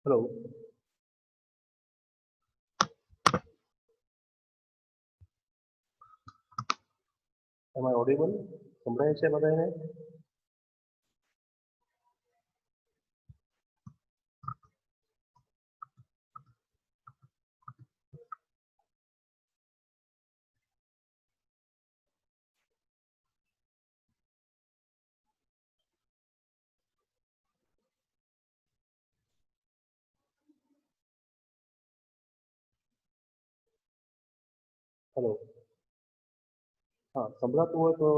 Hello. Am I audible? સંભળાય છે બધાને? હેલો. હા, સંભળાતું હોય તો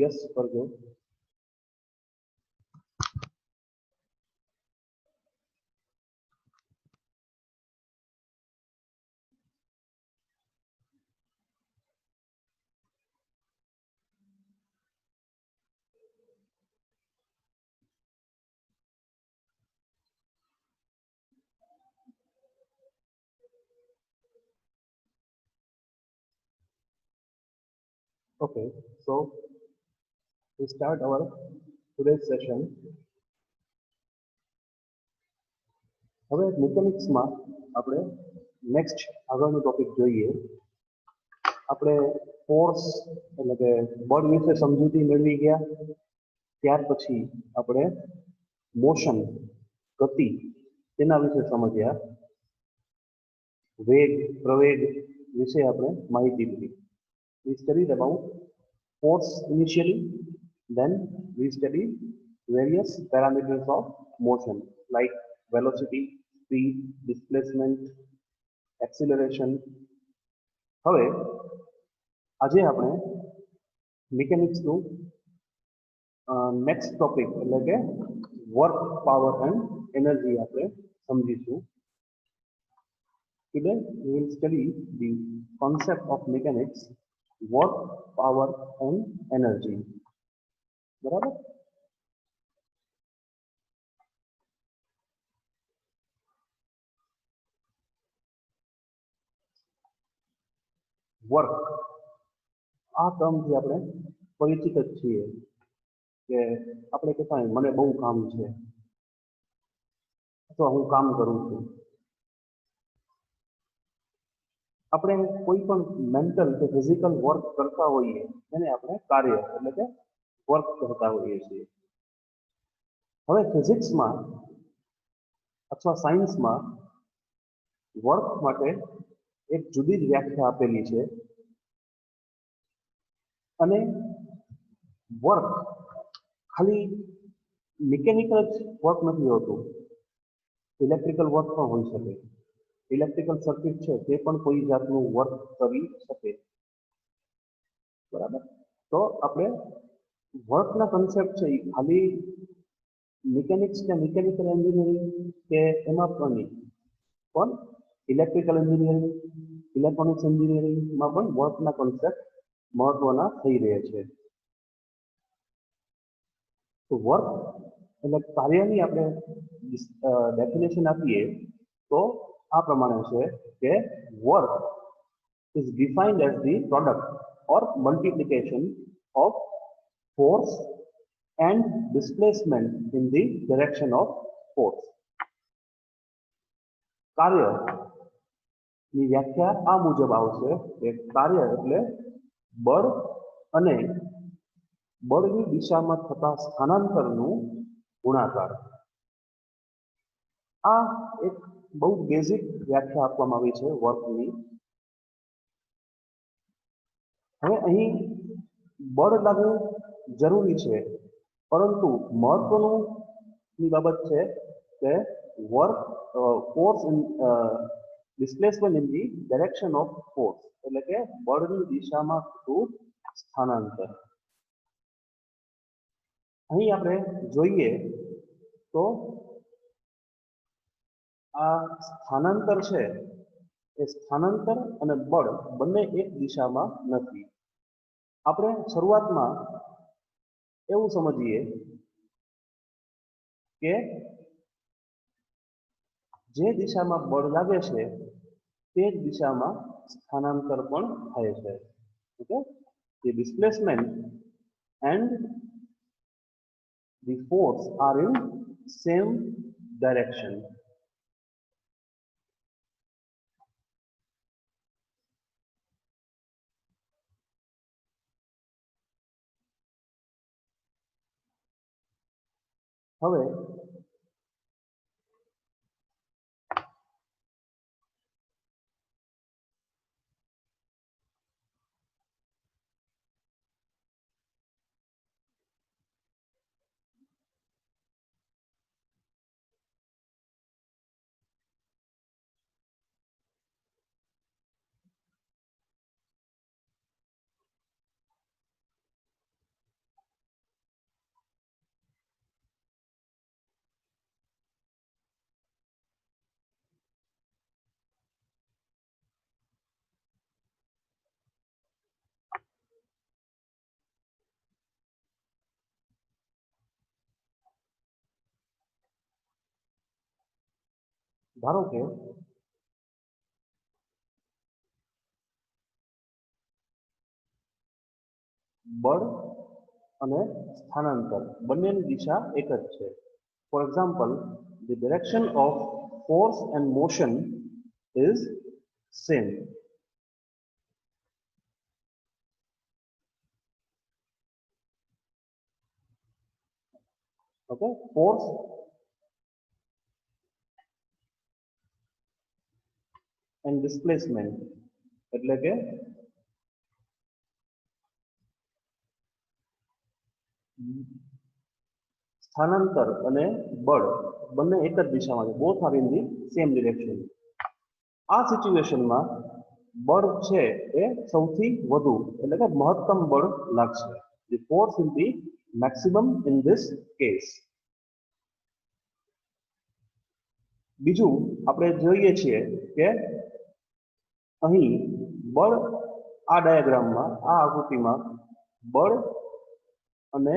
યસ કરજો. Okay, so we start our today's session. હવે મિકેનિક્સમાં આપણે નેક્સ્ટ આગળનો ટોપિક જોઈએ. આપણે ફોર્સ એટલે કે બળ વિશે સમજૂતી મેળવી ગયા. ત્યાર પછી આપણે મોશન ગતિ તેના વિશે સમજ્યા. વેગ પ્રવેગ વિશે આપણે માહિતી લીધી. We studied about force initially, then we studied various parameters of motion like velocity, speed, displacement, acceleration. હવે આજે આપણે મિકેનિક્સનું નેક્સ્ટ ટોપિક એટલે કે વર્ક પાવર એન્ડ એનર્જી આપણે સમજીશું. Today we will study the concept of mechanics, work, power and energy. બરાબર? Work આ ટર્મથી આપણે પરિચિત જ છીએ કે આપણે કહેતા હોય મને બહુ કામ છે અથવા હું કામ કરું છું. આપણે કોઈ પણ મેન્ટલ કે ફિઝિકલ વર્ક કરતા હોઈએ એને આપણે કાર્ય એટલે કે વર્ક કરતા હોઈએ છીએ. હવે ફિઝિક્સમાં અથવા સાયન્સમાં વર્ક માટે એક જુદી જ વ્યાખ્યા આપેલી છે અને વર્ક ખાલી મિકેનિકલ જ વર્ક નથી હોતું, ઇલેક્ટ્રિકલ વર્ક પણ હોઈ શકે. ઇલેક્ટ્રિકલ સર્કિટ છે તે પણ કોઈ જાતનું વર્ક કરી શકે. બરાબર? તો આપણે વર્કના કન્સેપ્ટ છે એ ખાલી મિકેનિક્સ કે મિકેનિકલ એન્જિનિયરિંગ કે એમાં પણ નહીં, પણ ઇલેક્ટ્રિકલ એન્જિનિયરિંગ, ઇલેક્ટ્રોનિક્સ એન્જિનિયરિંગમાં પણ વર્કના કન્સેપ્ટ મહત્વના થઈ રહે છે. તો વર્ક એટલે કાર્યની આપણે ડેફિનેશન આપીએ તો આ પ્રમાણે છે કે work is defined as the product or multiplication of force and displacement in the direction of force. કાર્યની વ્યાખ્યા આ મુજબ આવશે કે કાર્ય એટલે બળ અને બળની દિશામાં થતા સ્થાનાંતરનું ગુણાકાર. આ એક બહુ બેઝિક વ્યાખ્યા આપવામાં આવી છે વર્કની. હવે અહીં બળ લાગવું જરૂરી છે, પરંતુ મહત્વની બાબત છે કે work force displacement in the direction of force એટલે કે બળની દિશામાં થતું સ્થાનાંતર. અહીં આપણે જોઈએ તો આ સ્થાનાંતર છે એ સ્થાનાંતર અને બળ બંને એક દિશામાં નથી. આપણે શરૂઆતમાં એવું સમજીએ કે જે દિશામાં બળ લાગે છે તે જ દિશામાં સ્થાનાંતર પણ થાય છે. Okay, the displacement and the force are in same direction. હવે ધારો કે બળ અને સ્થાનાંતર બંનેની દિશા એક જ છે. For example, the direction of force and motion is same. Okay, force and displacement એટલે કે સ્થાનાંતર અને બળ બંને એક જ દિશામાં છે. Both are in the same direction. આ સિચ્યુએશનમાં બળ છે એ સૌથી વધુ એટલે કે મહત્તમ બળ લાગશે. The force will be maximum in this case. બીજું આપણે જોઈએ છીએ કે અહીં બળ આ ડાયાગ્રામમાં આ આકૃતિમાં બળ અને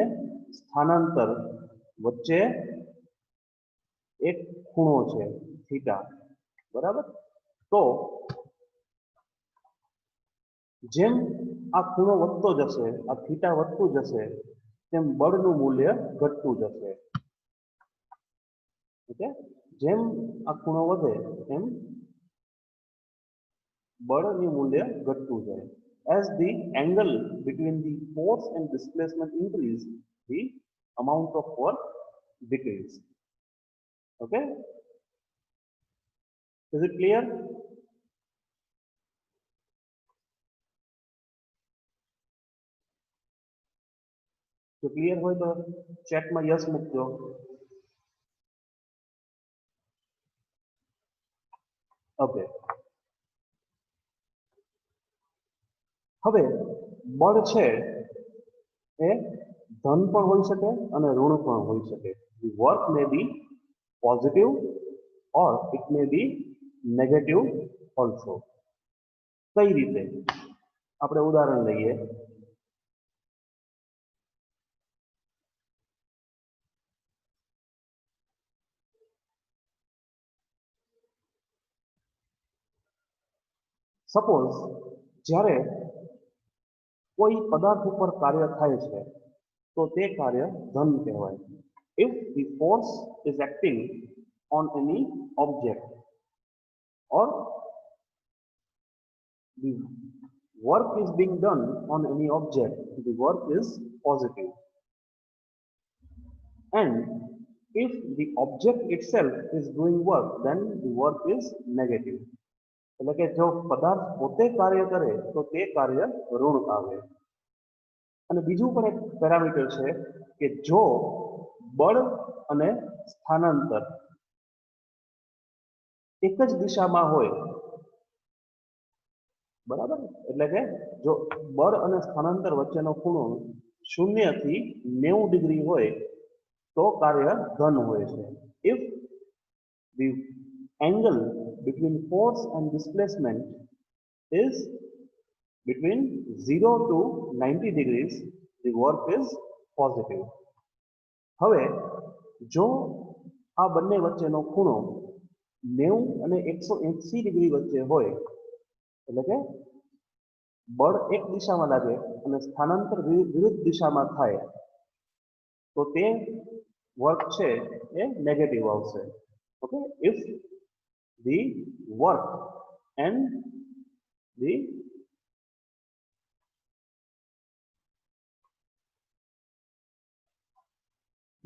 સ્થાનાંતર વચ્ચે એક ખૂણો છે થીટા, બરાબર. તો જેમ આ ખૂણો વધતો જશે, આ થીટા વધતું જશે, તેમ બળનું મૂલ્ય ઘટતું જશે. ઓકે, જેમ આ ખૂણો વધે તેમ બળનું મૂલ્ય ઘટતું જાય. As the angle between the force and displacement increase, the amount of work decrease. Okay, is it clear? તો ક્લિયર હોય તો ચેટમાં યસ મૂકજો. ઓકે, હવે બળ છે એ ધન પણ હોઈ શકે અને ઋણ પણ હોઈ શકે. The work may be positive or it may be negative also. કઈ રીતે? આપણે ઉદાહરણ લઈએ. સપોઝ જ્યારે કોઈ પદાર્થ ઉપર કાર્ય થાય છે તો તે કાર્ય ધન કહેવાય. If the force is acting on any object or the work is being done on any object, the work is positive. And if the object itself is doing work, then the work is negative. એટલે કે જો પદાર્થ પોતે કાર્ય કરે તો તે કાર્ય ઋણ આવે. અને બીજું પણ એક પેરામીટર છે કે જો બળ અને સ્થાનાંતર એક જ દિશામાં હોય, બરાબર, એટલે કે જો બળ અને સ્થાનાંતર વચ્ચેનો ખૂણો 0 થી 90 ડિગ્રી હોય તો કાર્ય ધન હોય છે. If the angle between force and displacement is between 0 to 90 degrees, the work is positive. હવે જો આ બંને વચ્ચેનો ખૂણો 90 અને 180 ડિગ્રી વચ્ચે હોય, એટલે કે બળ એક દિશામાં લાગે અને સ્થાનાંતર વિરુદ્ધ દિશામાં થાય તો તે વર્ક છે એ નેગેટિવ આવશે. Okay, if the work and the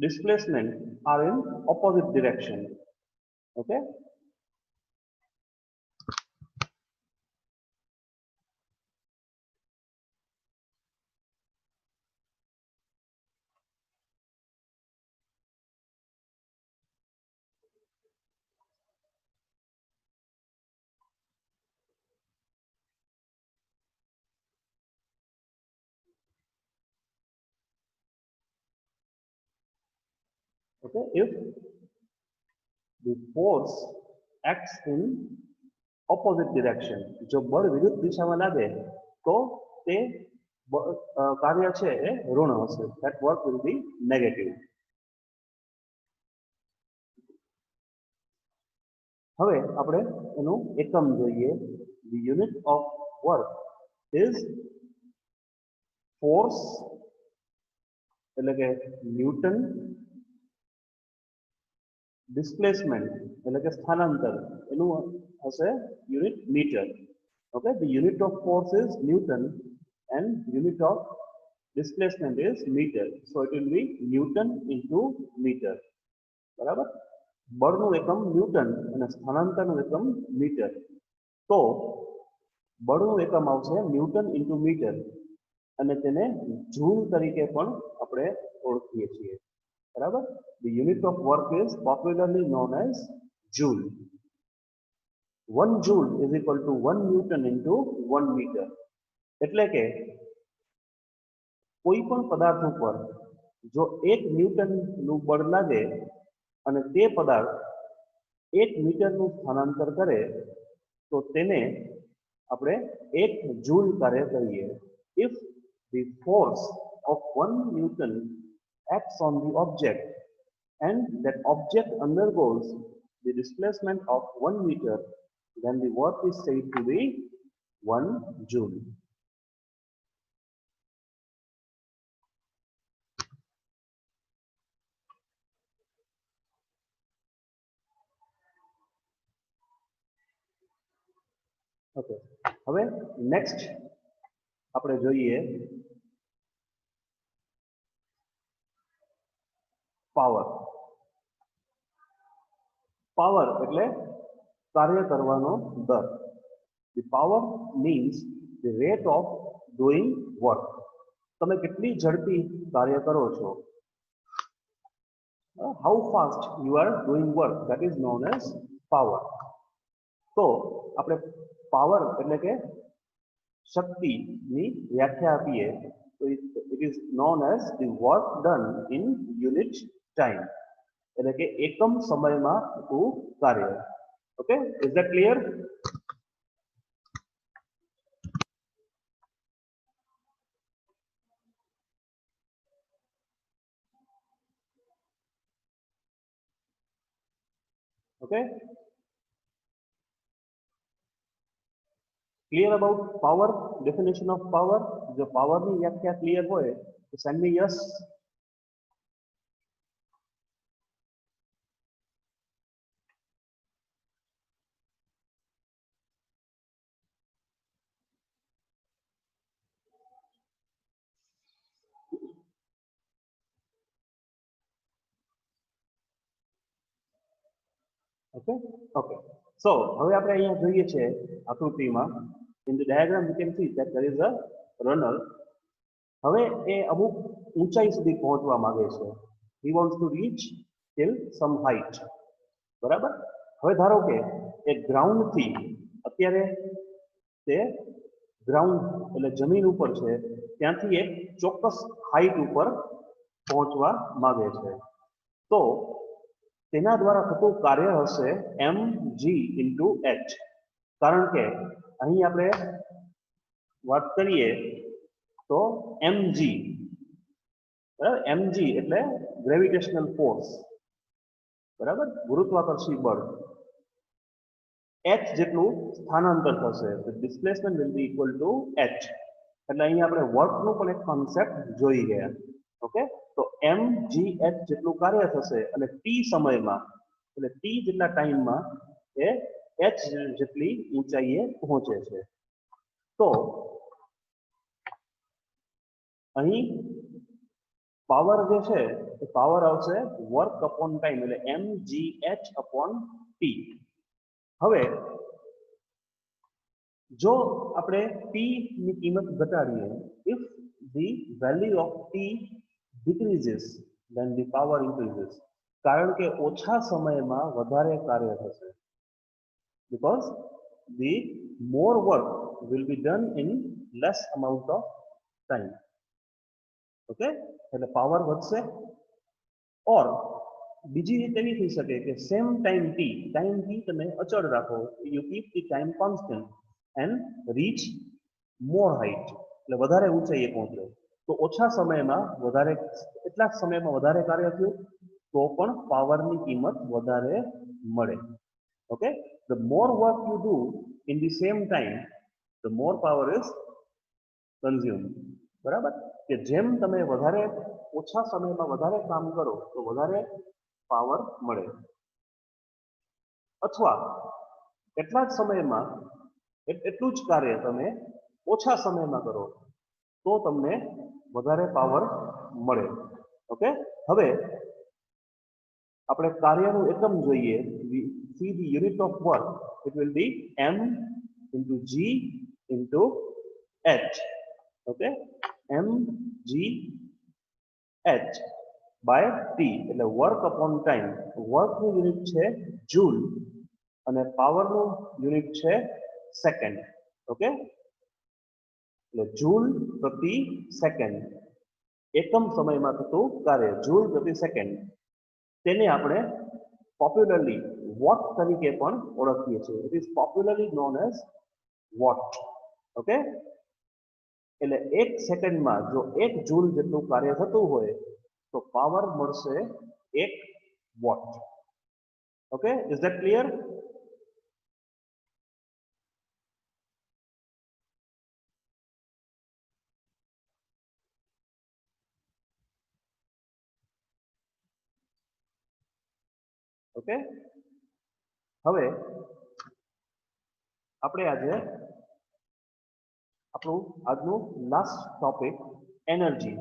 displacement are in opposite direction. Okay. Okay, if the force acts in opposite direction, જો બળ વિરુદ્ધ દિશામાં લાગે તો તે કાર્ય છે એ ઋણ હશે. That work will be negative. હવે આપણે એનું એકમ જોઈએ. The unit of work is force એટલે કે ન્યૂટન, displacement એટલે કે સ્થાનાંતર એનું હશે unit metre. Okay, the unit of force is Newton and unit of displacement is meter. So it will be Newton into meter. બરાબર. બળનું એકમ ન્યૂટન અને સ્થાનાંતરનું એકમ મીટર. તો બળનું એકમ આવશે ન્યૂટન ઇન્ટુ મીટર અને તેને જૂલ તરીકે પણ આપણે ઓળખીએ છીએ. બરાબર. The unit of work is popularly known as joule. 1 joule is equal to 1 newton into 1 meter. એટલે કે કોઈ પણ પદાર્થ ઉપર જો 1 ન્યૂટનનું બળ લાગે અને તે પદાર્થ 1 મીટરનું સ્થાનાંતર કરે તો તેને આપણે 1 જૂલ કાર્ય કહીએ. If the force of 1 newton acts on the object and that object undergoes the displacement of 1 meter, then the work is said to be 1 joule. Okay. હવે next આપણે જોઈએ પાવર. પાવર એટલે કાર્ય કરવાનો દર. The power means the rate of doing work. તમે કેટલી ઝડપી કાર્ય કરો છો. How fast you are doing work, that is known as power. તો આપણે પાવર એટલે કે શક્તિની વ્યાખ્યા આપીએ તો it is known as the work done in unit time. એટલે કે એકમ સમયમાં થતું કાર્ય. Okay, is that clear? Okay, clear about power, definition of power? જો પાવરની વ્યાખ્યા ક્લિયર હોય તો send me yes. Okay, okay. So હવે આપણે અહીંયા જોઈએ છે આકૃતિમાં in the diagram you can see that there is a runner. હવે એ અમુક ઊંચાઈ સુધી પહોંચવા માંગે છે. He wants to reach till some height. બરાબર. હવે ધારો કે એ ગ્રાઉન્ડ થી અત્યારે તે ગ્રાઉન્ડ એટલે જમીન ઉપર છે ત્યાંથી એક ચોક્કસ હાઈટ ઉપર પહોંચવા માંગે છે. તો તેના દ્વારા થતું કાર્ય હશે mg into h. કારણ કે અહીં આપણે વાત કરીએ તો mg બરાબર. mg એટલે ગ્રેવિટેશનલ ફોર્સ. બરાબર, ગુરુત્વાકર્ષી બળ. h જેટલું સ્થાનાંતર થશે તો displacement will be equal to h. એટલે અહીં આપણે વર્કનું પણ એક કોન્સેપ્ટ જોઈ ગયા. ઓકે, તો mgh જેટલું કાર્ય થશે અને t સમયમાં એટલે t જેટલા ટાઈમમાં એ h જેટલી ઊંચાઈએ પહોંચે છે. તો અહીં પાવર જે છે એ પાવર આવશે વર્ક અપોન ટાઈમ એટલે mgh અપોન t. હવે જો આપણે t ની કિંમત ઘટાડીએ, if the value of t decreases then the power increases, કારણ કે ઓછા સમયમાં વધારે કાર્ય થશે, because the more work will be done in less amount of time. Okay, એટલે પાવર વધશે. ઓર બીજી રીત એવી થઈ શકે કે સેમ ટાઈમ t તમે અચળ રાખો, you keep the time constant and reach more height, એટલે વધારે ઊંચાઈએ પહોંચો, તો ઓછા સમયમાં વધારે, એટલા જ સમયમાં વધારે કાર્ય થયું તો પણ પાવરની કિંમત વધારે મળે. Okay, the more work you do in the same time, the more power is consumed. બરાબર, કે જેમ તમે વધારે ઓછા સમયમાં વધારે કામ કરો તો વધારે પાવર મળે, અથવા એટલા જ સમયમાં એટલું જ કાર્ય તમે ઓછા સમયમાં કરો તો તમને વધારે પાવર મળે. ઓકે, હવે આપણે કાર્યનું એકમ જોઈએ. see the unit of work, it will be m into g into h. okay, mgh by t એટલે વર્ક અપોન ટાઈમ. વર્કનું યુનિટ છે જૂલ અને પાવરનું યુનિટ છે સેકન્ડ. ઓકે, એટલે જૂલ પ્રતિ સેકન્ડ, એકમ સમયમાં થતું કાર્ય જૂલ પ્રતિ સેકન્ડ, તેને આપણે પોપ્યુલરલી વોટ તરીકે પણ ઓળખીએ છીએ. It is popularly known as watt. Okay, એટલે એક સેકન્ડમાં જો 1 જૂલ જેટલું કાર્ય થતું હોય તો પાવર મળશે 1 watt. Okay, is that clear? Okay, હવે આપણે આજે આપણું આજનું લાસ્ટ ટોપિક એનર્જી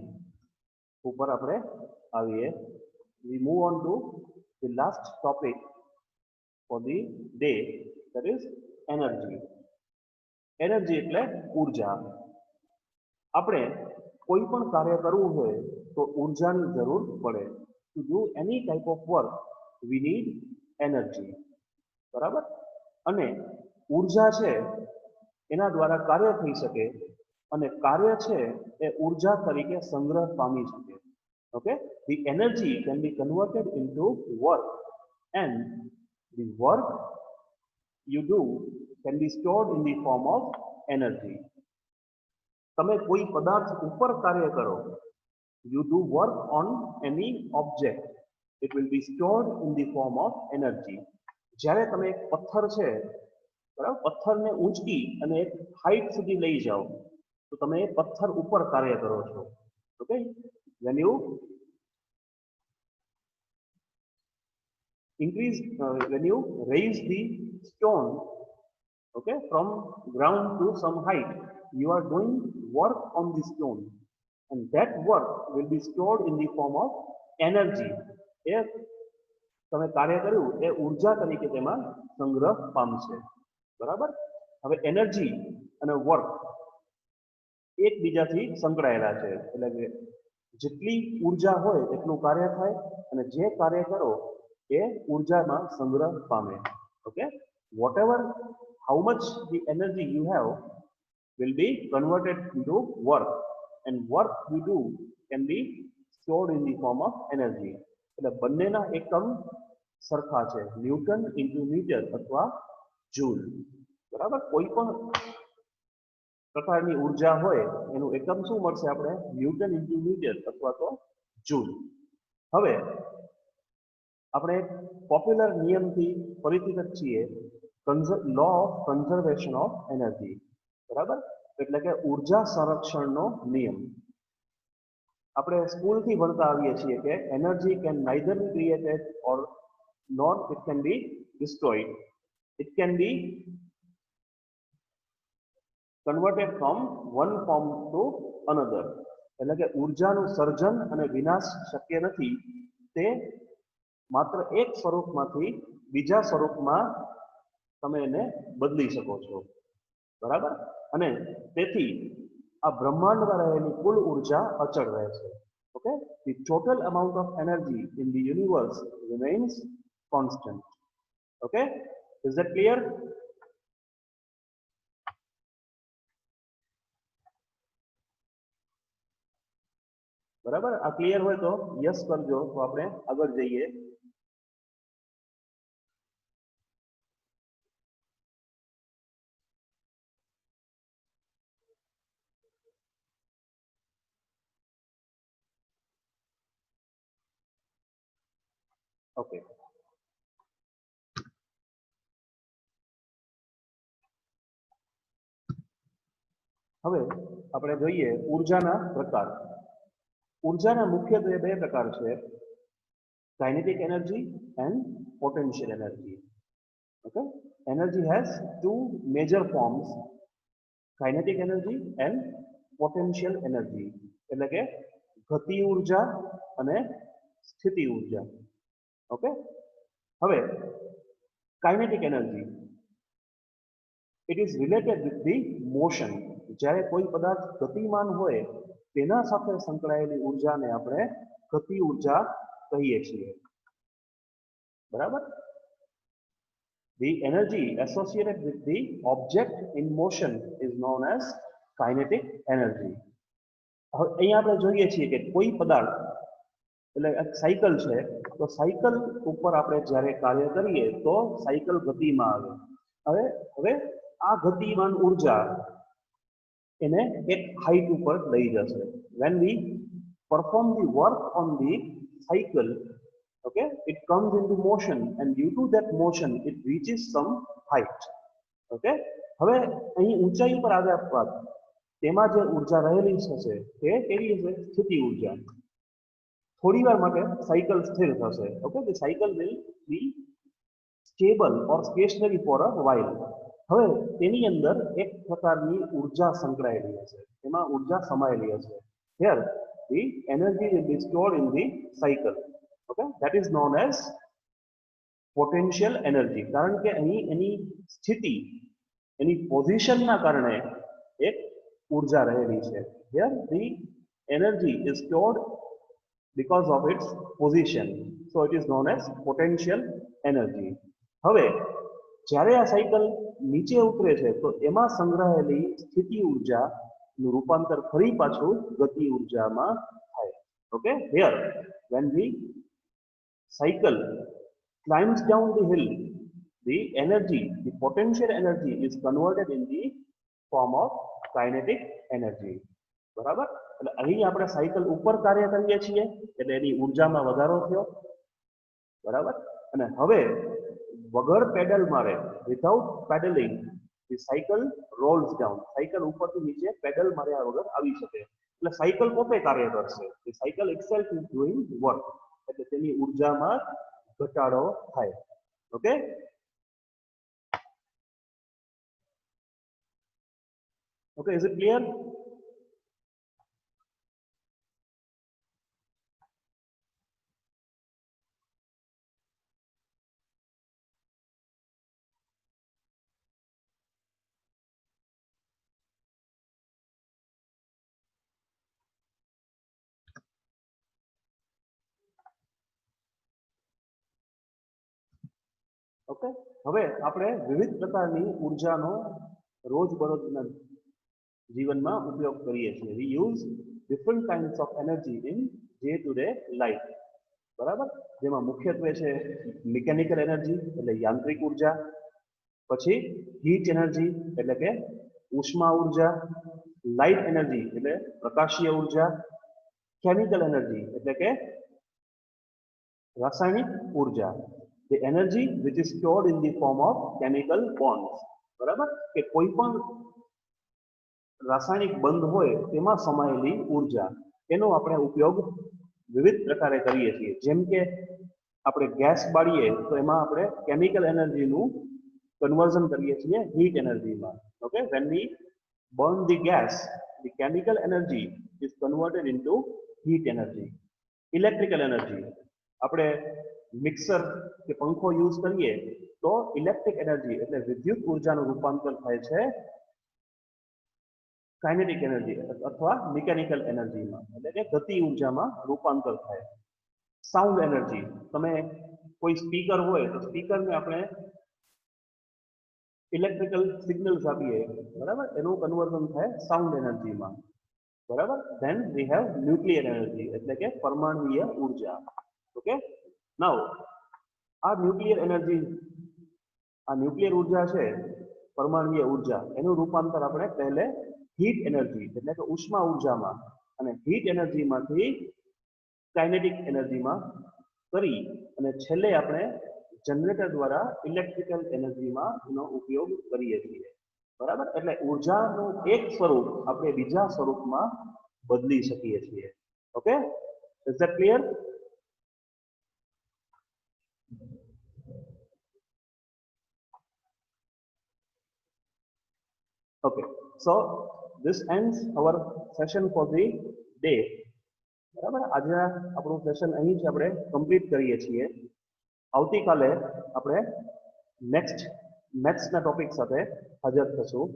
ઉપર આપણે આવીએ. we move on to the last topic for the day, that is energy. Energy એટલે ઉર્જા. આપણે કોઈ પણ કાર્ય કરવું હોય તો ઉર્જાની જરૂર પડે. to do any type of work we need energy. બરાબર, અને ઉર્જા છે એના દ્વારા કાર્ય થઈ શકે અને કાર્ય છે એ ઉર્જા તરીકે સંગ્રહ પામી શકે. Okay, the energy can be converted into work and the work you do can be stored in the form of energy. તમે કોઈ પદાર્થ ઉપર કાર્ય કરો, you do work on any object, it will be stored in the form of energy. જ્યારે તમે એક પથ્થર છે, બરાબર, પથ્થરને ઊંચકી અને એક હાઈટ સુધી લઈ જાઓ તો તમે એ પથ્થર ઉપર કાર્ય કરો છો. Okay, when you when you raise the stone, okay, from ground to some height, you are doing work on the stone and that work will be stored in the form of energy. એ તમે કાર્ય કર્યું એ ઉર્જા તરીકે તેમાં સંગ્રહ પામશે. બરાબર, હવે એનર્જી અને વર્ક એકબીજાથી સંકળાયેલા છે, એટલે કે જેટલી ઉર્જા હોય એટલું કાર્ય થાય અને જે કાર્ય કરો એ ઉર્જામાં સંગ્રહ પામે. Okay, whatever how much the energy you have will be converted into work and work you do can be stored in the form of energy. એટલે બંનેના એકમ સરખા છે, ન્યૂટન ઇન્ટુ મીટર અથવા જૂલ. બરાબર, કોઈ પણ પ્રકારની ઉર્જા હોય એનું એકમ શું મળશે આપણે? ન્યૂટન ઇન્ટુ મીટર અથવા તો જૂલ. હવે આપણે પોપ્યુલર નિયમથી પરિચિત છીએ, law of conservation of energy. બરાબર, એટલે કે ઉર્જા સંરક્ષણનો નિયમ. આપણે સ્કૂલથી ભણતા આવીએ છીએ કે energy can neither be created or nor it can be destroyed. It can be converted from one form to another. એટલે કે ઉર્જાનું સર્જન અને વિનાશ શક્ય નથી, તે માત્ર એક સ્વરૂપમાંથી બીજા સ્વરૂપમાં તમે એને બદલી શકો છો, બરાબર. અને તેથી આ બ્રહ્માંડમાં રહેલી કુલ ઉર્જા અચળ રહે છે. Okay, the total amount of energy in the universe remains constant. Okay, is that clear? બરાબર, આ ક્લિયર હોય તો યસ કરજો, તો આપણે આગળ જઈએ. ઓકે, હવે આપણે જોઈએ ઉર્જાના પ્રકાર. ઉર્જાના મુખ્યત્વે બે પ્રકાર છે, kinetic energy and potential energy. Okay, energy has two major forms, kinetic energy and potential energy. એટલે કે ગતિ ઉર્જા અને સ્થિતિ ઉર્જા. ઓકે, હવે kinetic energy, it is related with the motion. જ્યારે કોઈ પદાર્થ ગતિમાન હોય તેના સાથે સંકળાયેલી ઉર્જાને આપણે ગતિ ઉર્જા કહીએ છીએ, બરાબર. The energy associated with the object in motion is known as kinetic energy. હવે અહીંયા આપણે જોઈએ છીએ કે કોઈ પદાર્થ, એટલે એક સાયકલ છે, તો સાયકલ ઉપર આપણે જ્યારે કાર્ય કરીએ તો સાયકલ ગતિમાં આવે. હવે આ ગતિમાન ઉર્જા એને એક હાઈટ ઉપર લઈ જશે. When we perform the work on the cycle, okay, it comes into motion and due to that motion it reaches some height. Okay, હવે અહીં ઊંચાઈ પર આવ્યા બાદ તેમાં જે ઉર્જા રહેલી છે તે કેવી હશે? સ્થિતિ ઉર્જા. થોડી વાર માટે સાયકલ સ્થિર થશે. Okay, the cycle will be stable or stationary for a while. હવે તેની અંદર એક પ્રકારની ઉર્જા સંકળાયેલી હશે, તેમાં ઉર્જા સમાયેલી હશે. Here the energy will be stored in the cycle. Okay, that is known as potential energy. કારણ કે અહીં એની સ્થિતિ, એની પોઝિશનના કારણે એક ઉર્જા રહેલી છે. Here the energy is stored because of its position, so it is known as potential energy. હવે જ્યારે આ સાયકલ નીચે ઉતરે છે તો એમાં સંગ્રહાયેલી સ્થિતિ ઉર્જાનું રૂપાંતર ફરી પાછું ગતિ ઉર્જામાં થાય. Okay, here when the cycle climbs down the hill, the energy, the potential energy is converted in the form of kinetic energy. બરાબર, એટલે અહીં આપણે સાયકલ ઉપર કાર્ય કરીએ છીએ એટલે એની ઉર્જામાં વધારો થયો, બરાબર. અને હવે વગર પેડલ મારે, without pedalling, the cycle rolls down. Cycle ઉપરથી નીચે પેડલ માર્યા વગર આવી શકે, એટલે સાયકલ પોતે કાર્ય કરશે. the cycle itself is doing work, એટલે તેની ઉર્જામાં ઘટાડો થાય. Okay, okay, is it clear? Okay, હવે આપણે વિવિધ પ્રકારની ઉર્જાનો રોજબરોજના જીવનમાં ઉપયોગ કરીએ છીએ. We use different kinds of energy in day to day life. બરાબર, જેમાં મુખ્યત્વે છે મિકેનિકલ એનર્જી એટલે યાંત્રિક ઉર્જા, પછી હીટ એનર્જી એટલે કે ઉષ્મા ઉર્જા, લાઇટ એનર્જી એટલે પ્રકાશીય ઉર્જા, કેમિકલ એનર્જી એટલે કે રાસાયણિક ઉર્જા, the energy which is stored in the form of chemical bonds. બરાબર, કે કોઈ પણ રાસાયણિક બંધ હોય તેમાં સમાયેલી ઉર્જા, એનો આપણે ઉપયોગ વિવિધ પ્રકારે કરીએ છીએ. જેમ કે આપણે ગેસ બાળીએ તો એમાં આપણે કેમિકલ એનર્જીનું કન્વર્ઝન કરીએ છીએ હીટ એનર્જીમાં. Okay, when we burn the gas, the chemical energy is converted into heat energy. Electrical energy, આપણે મિક્સર કે પંખો યુઝ કરીએ તો ઇલેક્ટ્રિક એનર્જી એટલે વિદ્યુત ઉર્જાનું રૂપાંતર થાય છે કાઇનેટિક એનર્જી અથવા મિકેનિકલ એનર્જીમાં, એટલે કે ગતિ ઉર્જામાં રૂપાંતર થાય. સાઉન્ડ એનર્જી, તમે કોઈ સ્પીકર હોય તો સ્પીકરને આપણે ઇલેક્ટ્રિકલ સિગ્નલ્સ આપીએ, બરાબર, એનું કન્વર્ઝન થાય સાઉન્ડ એનર્જીમાં, બરાબર. Then we have nuclear energy એટલે કે પરમાણુય ઉર્જા. ઓકે, નાઉ આ ન્યુક્લિયર એનર્જી, આ ન્યુક્લિયર ઉર્જા છે પરમાણુય ઉર્જા, એનું રૂપાંતર આપણે પહેલે હીટ એનર્જી એટલે કે ઉષ્મા ઉર્જામાં અને હીટ એનર્જીમાંથી કાઇનેટિક એનર્જીમાં કરી અને છેલ્લે આપણે જનરેટર દ્વારા ઇલેક્ટ્રિકલ એનર્જીમાં એનો ઉપયોગ કરીએ છીએ, બરાબર. એટલે ઉર્જાનું એક સ્વરૂપ આપણે બીજા સ્વરૂપમાં બદલી શકીએ છીએ. Okay, is that clear? Okay, so this ends our session for the day. બરાબર, આજે આપણું સેશન અહીં જ આપણે કમ્પ્લીટ કરીએ છીએ. આવતીકાલે આપણે નેક્સ્ટ મેથ્સના ટોપિક સાથે હાજર થશું.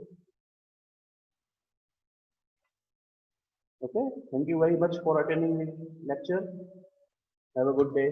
Okay, thank you very much for attending the lecture. Have a good day.